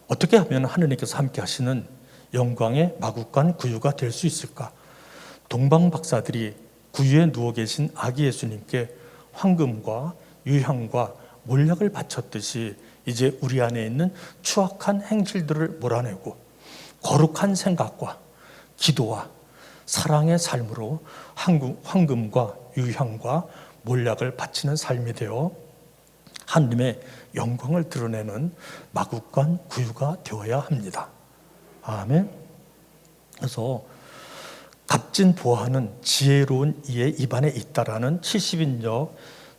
어떻게 하면 하느님께서 함께 하시는 영광의 마국간 구유가 될 수 있을까? 동방 박사들이 구유에 누워 계신 아기 예수님께 황금과 유향과 몰약을 바쳤듯이 이제 우리 안에 있는 추악한 행실들을 몰아내고 거룩한 생각과 기도와 사랑의 삶으로 황금과 유향과 몰약을 바치는 삶이 되어 하나님의 영광을 드러내는 마국간 구유가 되어야 합니다. 아멘. 그래서 값진 보화는 지혜로운 이의 입안에 있다라는 70인역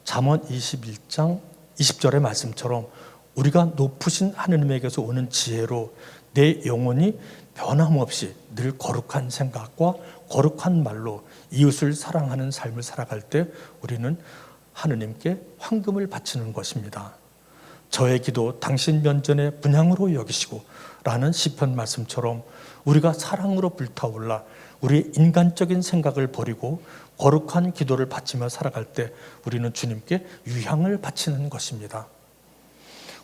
잠언 21장 20절의 말씀처럼 우리가 높으신 하느님에게서 오는 지혜로 내 영혼이 변함없이 늘 거룩한 생각과 거룩한 말로 이웃을 사랑하는 삶을 살아갈 때 우리는 하느님께 황금을 바치는 것입니다. 저의 기도 당신 면전에 분향으로 여기시고 라는 시편 말씀처럼 우리가 사랑으로 불타올라 우리의 인간적인 생각을 버리고 거룩한 기도를 바치며 살아갈 때 우리는 주님께 유향을 바치는 것입니다.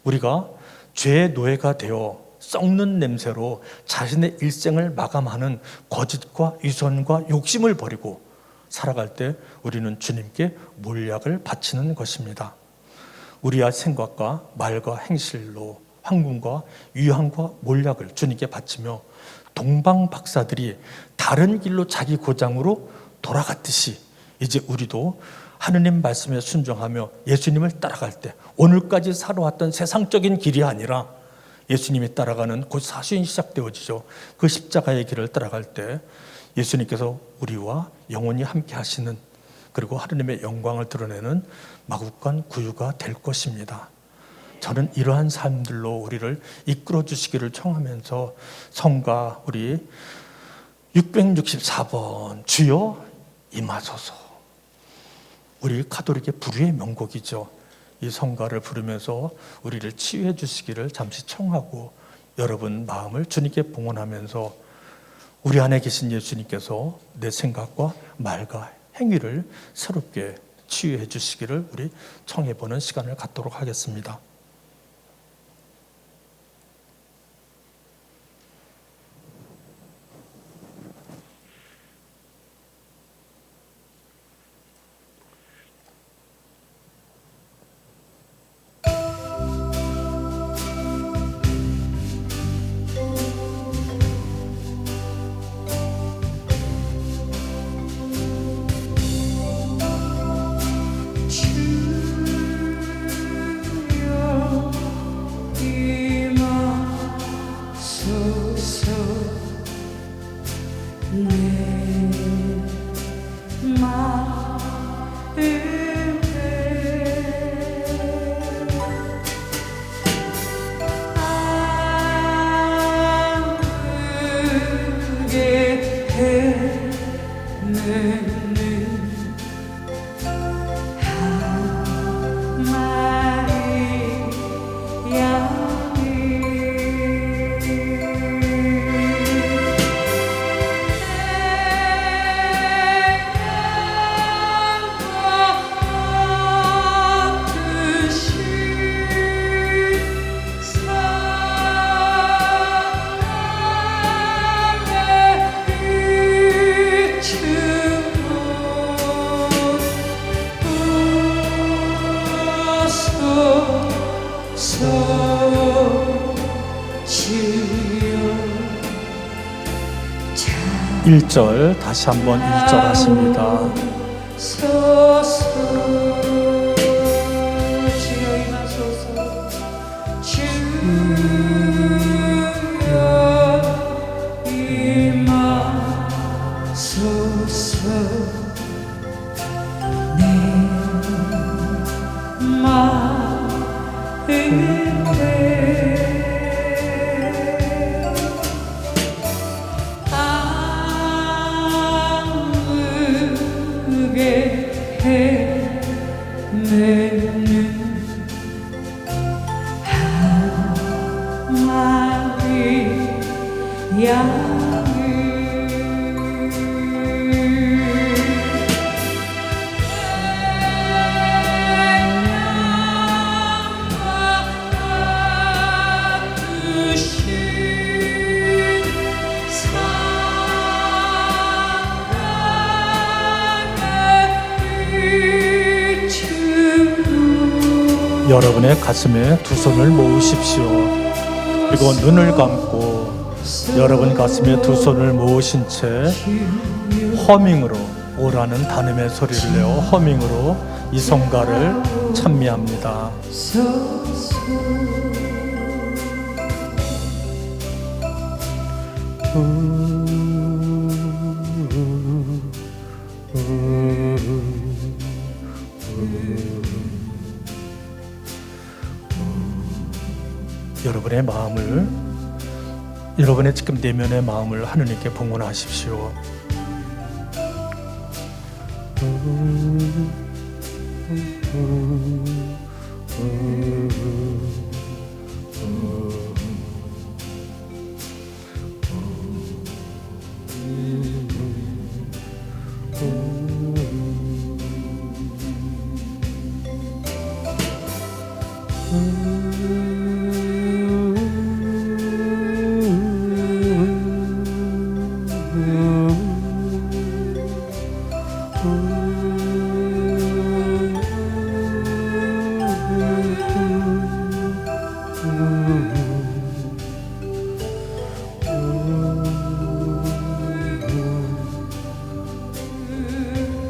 우리가 죄의 노예가 되어 썩는 냄새로 자신의 일생을 마감하는 거짓과 위선과 욕심을 버리고 살아갈 때 우리는 주님께 몰약을 바치는 것입니다. 우리의 생각과 말과 행실로 황금과 유향과 몰약을 주님께 바치며 동방 박사들이 다른 길로 자기 고장으로 돌아갔듯이 이제 우리도 하느님 말씀에 순종하며 예수님을 따라갈 때 오늘까지 살아왔던 세상적인 길이 아니라 예수님이 따라가는 곧 사순이 시작되어지죠. 그 십자가의 길을 따라갈 때 예수님께서 우리와 영원히 함께 하시는 그리고 하느님의 영광을 드러내는 마국간 구유가 될 것입니다. 저는 이러한 삶들로 우리를 이끌어 주시기를 청하면서 성가 우리 664번 주여 임하소서, 우리 가톨릭의 불후의 명곡이죠. 이 성가를 부르면서 우리를 치유해 주시기를 잠시 청하고 여러분 마음을 주님께 봉헌하면서 우리 안에 계신 예수님께서 내 생각과 말과 행위를 새롭게 치유해 주시기를 우리 청해보는 시간을 갖도록 하겠습니다. 일 절 다시 한번 1절 하십니다. 주여 임하소서, 주여 임하소서. 내 마음에 양을 여러분의 가슴에 두 손을 모으십시오. 그리고 눈을 감고 여러분 가슴에 두 손을 모으신 채 허밍으로, 오라는 단음의 소리를 내어 허밍으로 이 성가를 찬미합니다. 여러분의 마음을, 여러분의 지금 내면의 마음을 하느님께 봉헌하십시오.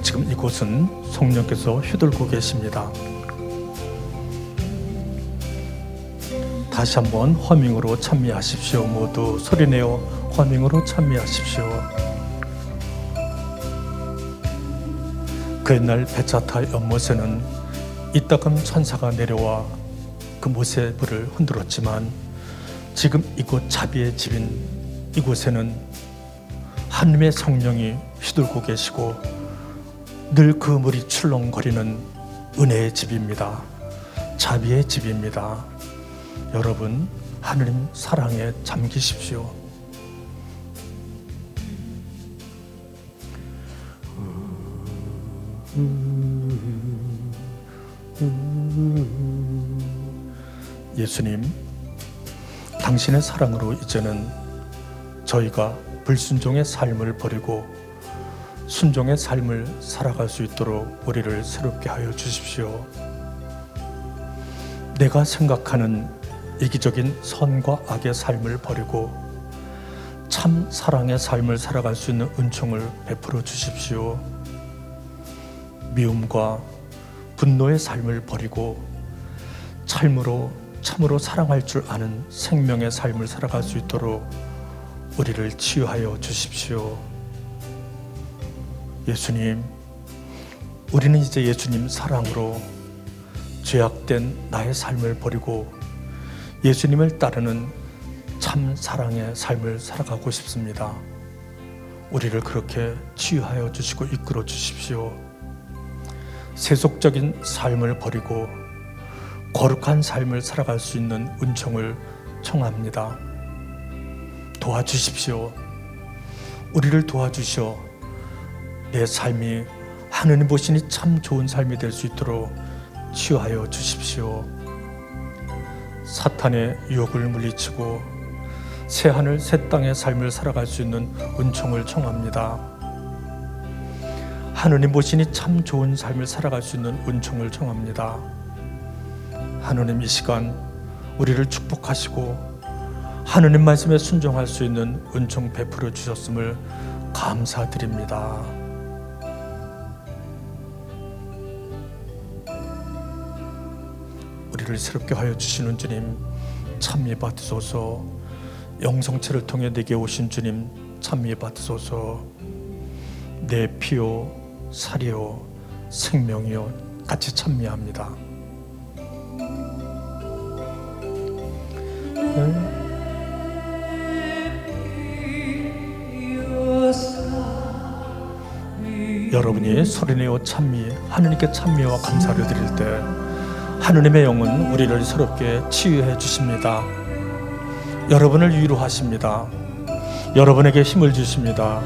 지금 이곳은 성령께서 휘둘고 계십니다. 다시 한번 허밍으로 찬미하십시오. 모두 소리내어 허밍으로 찬미하십시오. 그 옛날 베차타 연못에는 이따금 천사가 내려와 그 모세불을 흔들었지만 지금 이곳 자비의 집인 이곳에는 하나님의 성령이 휘둘고 계시고 늘 그 물이 출렁거리는 은혜의 집입니다. 자비의 집입니다. 여러분, 하느님 사랑에 잠기십시오. 예수님, 당신의 사랑으로 이제는 저희가 불순종의 삶을 버리고 순종의 삶을 살아갈 수 있도록 우리를 새롭게 하여 주십시오. 내가 생각하는 이기적인 선과 악의 삶을 버리고 참 사랑의 삶을 살아갈 수 있는 은총을 베풀어 주십시오. 미움과 분노의 삶을 버리고 참으로 사랑할 줄 아는 생명의 삶을 살아갈 수 있도록 우리를 치유하여 주십시오. 예수님, 우리는 이제 예수님 사랑으로 죄악된 나의 삶을 버리고 예수님을 따르는 참 사랑의 삶을 살아가고 싶습니다. 우리를 그렇게 치유하여 주시고 이끌어 주십시오. 세속적인 삶을 버리고 거룩한 삶을 살아갈 수 있는 은총을 청합니다. 도와주십시오. 우리를 도와주시어 내 삶이 하느님 보시니 참 좋은 삶이 될 수 있도록 치유하여 주십시오. 사탄의 유혹을 물리치고 새 하늘 새 땅의 삶을 살아갈 수 있는 은총을 청합니다. 하느님 보시니 참 좋은 삶을 살아갈 수 있는 은총을 청합니다. 하느님, 이 시간 우리를 축복하시고 하느님 말씀에 순종할 수 있는 은총 베풀어 주셨음을 감사드립니다. 우리를 새롭게 하여 주시는 주님 찬미 받으소서. 영성체를 통해 내게 오신 주님 찬미 받으소서. 내 피요 살이요 생명이요 같이 찬미합니다. 여러분이 소리내어 찬미, 하느님께 찬미와 감사를 드릴 때 하느님의 영은 우리를 새롭게 치유해 주십니다. 여러분을 위로하십니다. 여러분에게 힘을 주십니다.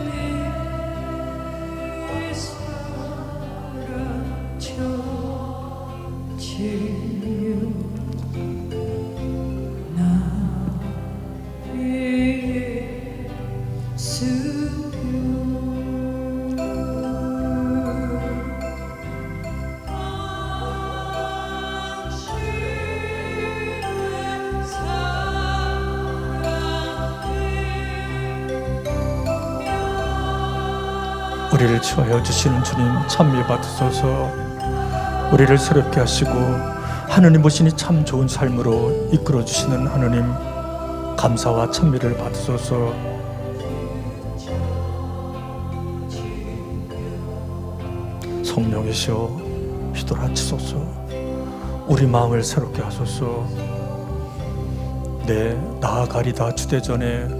우리를 치유하여 주시는 주님 찬미 받으소서. 우리를 새롭게 하시고 하느님 보시니 참 좋은 삶으로 이끌어 주시는 하느님 감사와 찬미를 받으소서. 성령이시여 휘돌아치소서. 우리 마음을 새롭게 하소서. 네, 나아가리다 주대전에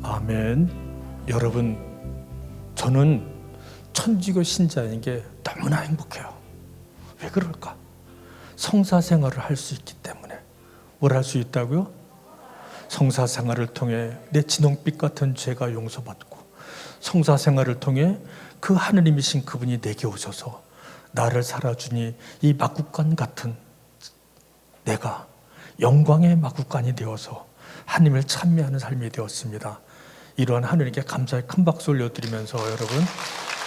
아멘. 여러분, 저는 천주교 신자인 게 너무나 행복해요. 왜 그럴까? 성사 생활을 할 수 있기 때문에. 뭘 할 수 있다고요? 성사 생활을 통해 내 진홍빛 같은 죄가 용서받고, 성사 생활을 통해 그 하느님이신 그분이 내게 오셔서 나를 살아주니 이 막국간 같은 내가 영광의 막국간이 되어서 하나님을 찬미하는 삶이 되었습니다. 이러한 하느님께 감사의 큰 박수 올려드리면서 여러분,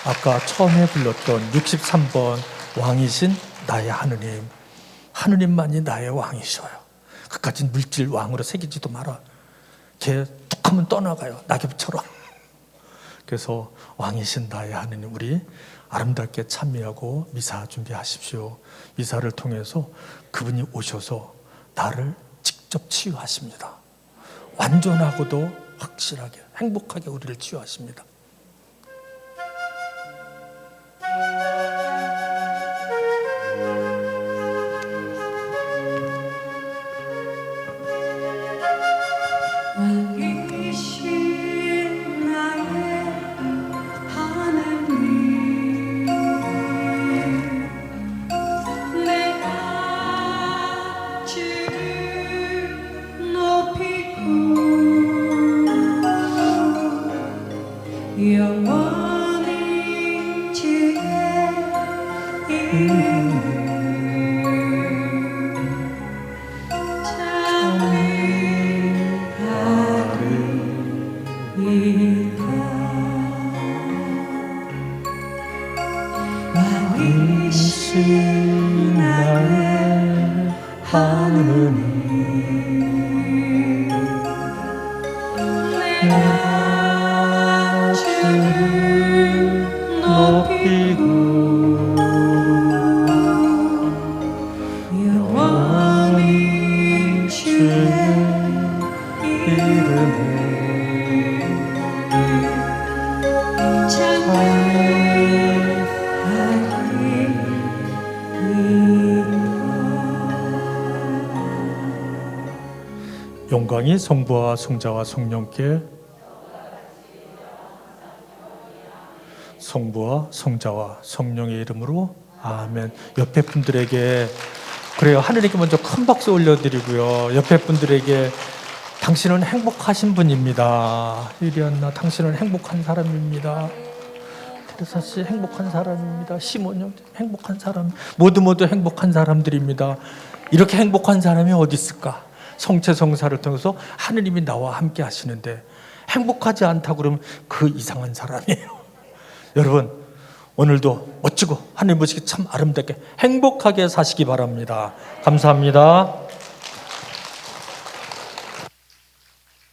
아까 처음에 불렀던 63번 왕이신 나의 하느님, 하느님만이 나의 왕이셔요. 그까지 물질 왕으로 새기지도 마라. 걔 툭하면 떠나가요, 낙엽처럼. 그래서 왕이신 나의 하느님, 우리 아름답게 찬미하고 미사 준비하십시오. 미사를 통해서 그분이 오셔서 나를 직접 치유하십니다. 완전하고도 확실하게 행복하게 우리를 치유하십니다. 왕이신 나의 하느님, 내가 주를 높이고 영원히 주의 이름 왕이신 나의 하느님, 내가 주를 높이고 영원히 주의 이름을 영광이 성부와 성자와 성령께, 성부와 성자와 성령의 이름으로 아멘. 옆에 분들에게 그래요. 하늘에게 먼저 큰 박수 올려드리고요. 옆에 분들에게 당신은 행복하신 분입니다. 유리안나, 당신은 행복한 사람입니다. 테레사 씨 행복한 사람입니다. 시몬 형 행복한 사람, 모두 행복한 사람들입니다. 이렇게 행복한 사람이 어디 있을까? 성체성사를 통해서 하느님이 나와 함께 하시는데 행복하지 않다 그러면 그 이상한 사람이에요. 여러분, 오늘도 멋지고 하느님 보시기 참 아름답게 행복하게 사시기 바랍니다. 감사합니다.